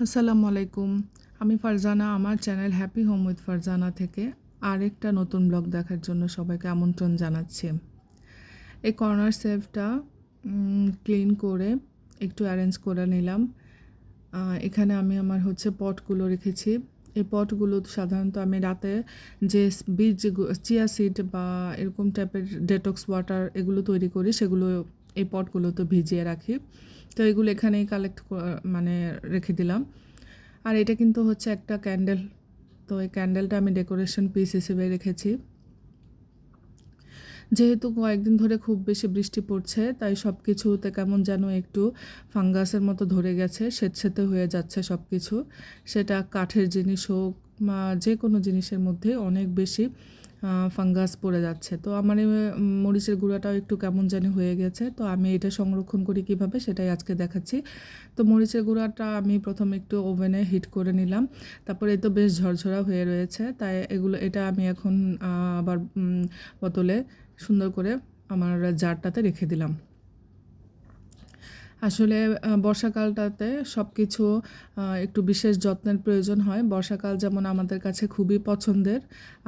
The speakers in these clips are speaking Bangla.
আসসালামু আলাইকুম। আমি ফারজানা, আমার channel happy home with Farzana থেকে আরেকটা নতুন ব্লগ দেখার জন্য সবাইকে আমন্ত্রণ জানাচ্ছি। এই কর্নার শেলফটা ক্লিন করে একটু অ্যারেঞ্জ করে নিলাম। এখানে আমি আমার পটগুলো রেখেছি। এই পটগুলো সাধারণত আমি রাতে যে বীজ চিয়া সিড বা এরকম টাইপের ডেটক্স ওয়াটার এগুলো তৈরি করি, সেগুলো এই পটগুলোতে ভিজিয়ে রাখি। তো এগুলো এখানেই মানে রেখে দিলাম। আর এটা কিন্তু একটা ক্যান্ডেল। তো এই ক্যান্ডেলটা আমি ডেকোরেশন পিস হিসেবে রেখেছি। যেহেতু কয়েকদিন ধরে খুব বেশি বৃষ্টি পড়ছে, তাই সব কিছুতে কেমন যেন একটু ফাঙ্গাসের মতো ধরে গেছে, স্যাঁতস্যাঁতে হয়ে যাচ্ছে সব কিছু। সেটা কাঠের জিনিস হোক বা যে কোনো জিনিসের মধ্যে অনেক বেশি ফাঙ্গাস পড়ে যাচ্ছে। তো আমার এই মরিচের গুঁড়াটাও একটু কেমন জানি হয়ে গেছে। তো আমি এটা সংরক্ষণ করি কিভাবে সেটাই আজকে দেখাচ্ছি। তো মরিচের গুঁড়াটা আমি প্রথমে একটু ওভেনে হিট করে নিলাম। তারপরে এই তো বেশ ঝরঝরা হয়ে রয়েছে, তাই এটা আমি এখন আবার বোতলে সুন্দর করে আমার জারটাতে রেখে দিলাম। আসলে বর্ষাকালটাতে সব কিছু একটু বিশেষ যত্নের প্রয়োজন হয়। বর্ষাকাল যেমন আমাদের কাছে খুবই পছন্দের,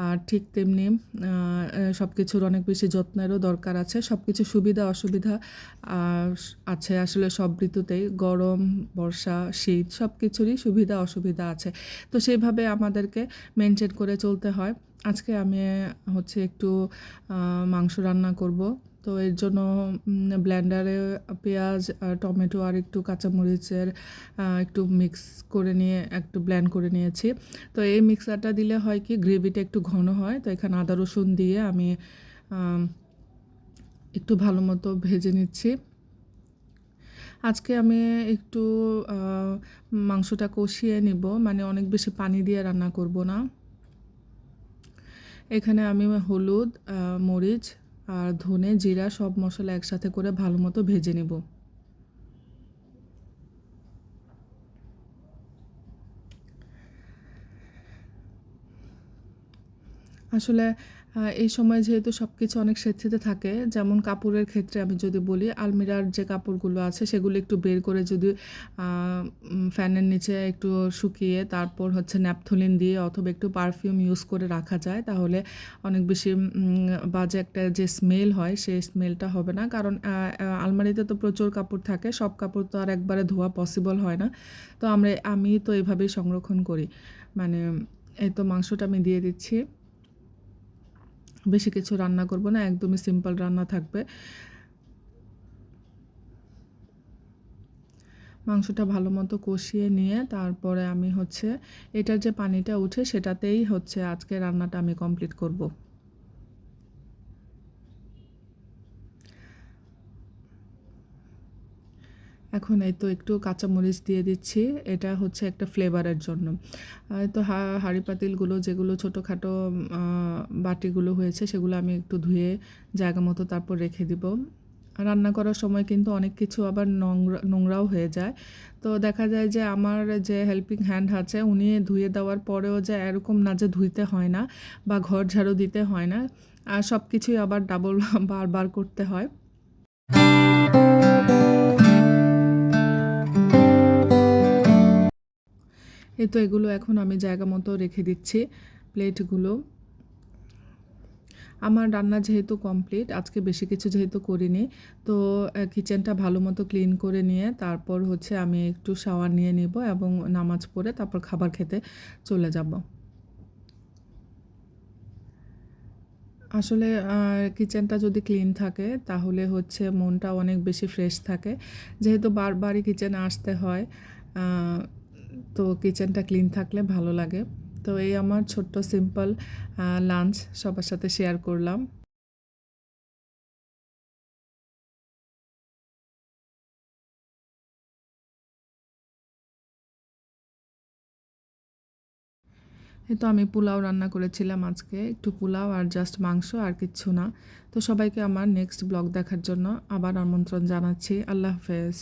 আর ঠিক তেমনি সব কিছুর অনেক বেশি যত্নেরও দরকার আছে। সব কিছু সুবিধা অসুবিধা আছে আসলে সব ঋতুতেই, গরম, বর্ষা, শীত সব কিছুরই সুবিধা অসুবিধা আছে। তো সেইভাবে আমাদেরকে মেনটেন করে চলতে হয়। আজকে আমি একটু মাংস রান্না করব। তো এর জন্য ব্লেন্ডারে পেঁয়াজ, টমেটো আর একটু কাঁচামরিচের একটু মিক্স করে নিয়ে একটু ব্লেন্ড করে নিয়েছি। তো এই মিক্সারটা দিলে হয় কি, গ্রেভিটা একটু ঘন হয়। তো এখানে আদা রসুন দিয়ে আমি একটু ভালো মতো ভেজে নিচ্ছি। আজকে আমি একটু মাংসটা কষিয়ে নিব, মানে অনেক বেশি পানি দিয়ে রান্না করব না। এখানে আমি হলুদ, মরিচ আর ধনে, জিরা সব মশলা একসাথে করে ভালো মতো ভেজে নেব। আসলে এই সময় যেহেতু সব কিছু অনেক স্বেচ্ছাতে থাকে, যেমন কাপড়ের ক্ষেত্রে আমি যদি বলি, আলমিরার যে কাপড়গুলো আছে সেগুলো একটু বের করে যদি ফ্যানের নিচে একটু শুকিয়ে তারপর ন্যাপথলিন দিয়ে অথবা একটু পারফিউম ইউজ করে রাখা যায়, তাহলে অনেক বেশি বাজে একটা যে স্মেল হয় সেই স্মেলটা হবে না। কারণ আলমারিতে তো প্রচুর কাপড় থাকে, সব কাপড় তো আর একবারে ধোয়া পসিবল হয় না। তো আমি তো এভাবেই সংরক্ষণ করি। মানে এই তো মাংসটা আমি দিয়ে দিচ্ছি। বেশি কিছু রান্না করব না, একদমই সিম্পল রান্না থাকবে। মাংসটা ভালো মতো কষিয়ে নিয়ে তারপরে আমি এটার যে পানিটা উঠে সেটাতেই আজকে রান্নাটা আমি কমপ্লিট করব। এখন এই তো একটু কাঁচামরিচ দিয়ে দিচ্ছি, এটা একটা ফ্লেভারের জন্য। এই তো হাঁড়ি পাতিলগুলো যেগুলো ছোটোখাটো বাটিগুলো হয়েছে সেগুলো আমি একটু ধুয়ে জায়গা মতো তারপর রেখে দিব। রান্না করার সময় কিন্তু অনেক কিছু আবার নোংরাও হয়ে যায়। তো দেখা যায় যে আমার যে হেল্পিং হ্যান্ড আছে, উনি ধুয়ে দেওয়ার পরেও যে এরকম না যে ধুইতে হয় না বা ঘর ঝাড়ু দিতে হয় না, আর সব কিছুই আবার ডাবল বারবার করতে হয়। এই তো এগুলো এখন আমি জায়গা মতো রেখে দিচ্ছি, প্লেটগুলো। আমার রান্না যেহেতু কমপ্লিট, আজকে বেশি কিছু যেহেতু করিনি, তো কিচেনটা ভালো মতো ক্লিন করে নিয়ে তারপর আমি একটু শাওয়ার নিয়ে নিব এবং নামাজ পড়ে তারপর খাবার খেতে চলে যাব। আসলে কিচেনটা যদি ক্লিন থাকে তাহলে মনটা অনেক বেশি ফ্রেশ থাকে। যেহেতু বারবারই কিচেনে আসতে হয়, তো কিচেনটা ক্লিন থাকলে ভালো লাগে। তো এই আমার ছোট্ট সিম্পল লাঞ্চ সবার সাথে শেয়ার করলাম। এই তো আমি পোলাও রান্না করেছিলাম আজকে, একটু পোলাও আর জাস্ট মাংস, আর কিচ্ছু না। তো সবাইকে আমার নেক্সট ব্লগ দেখার জন্য আবার আমন্ত্রণ জানাচ্ছি। আল্লাহ হাফেজ।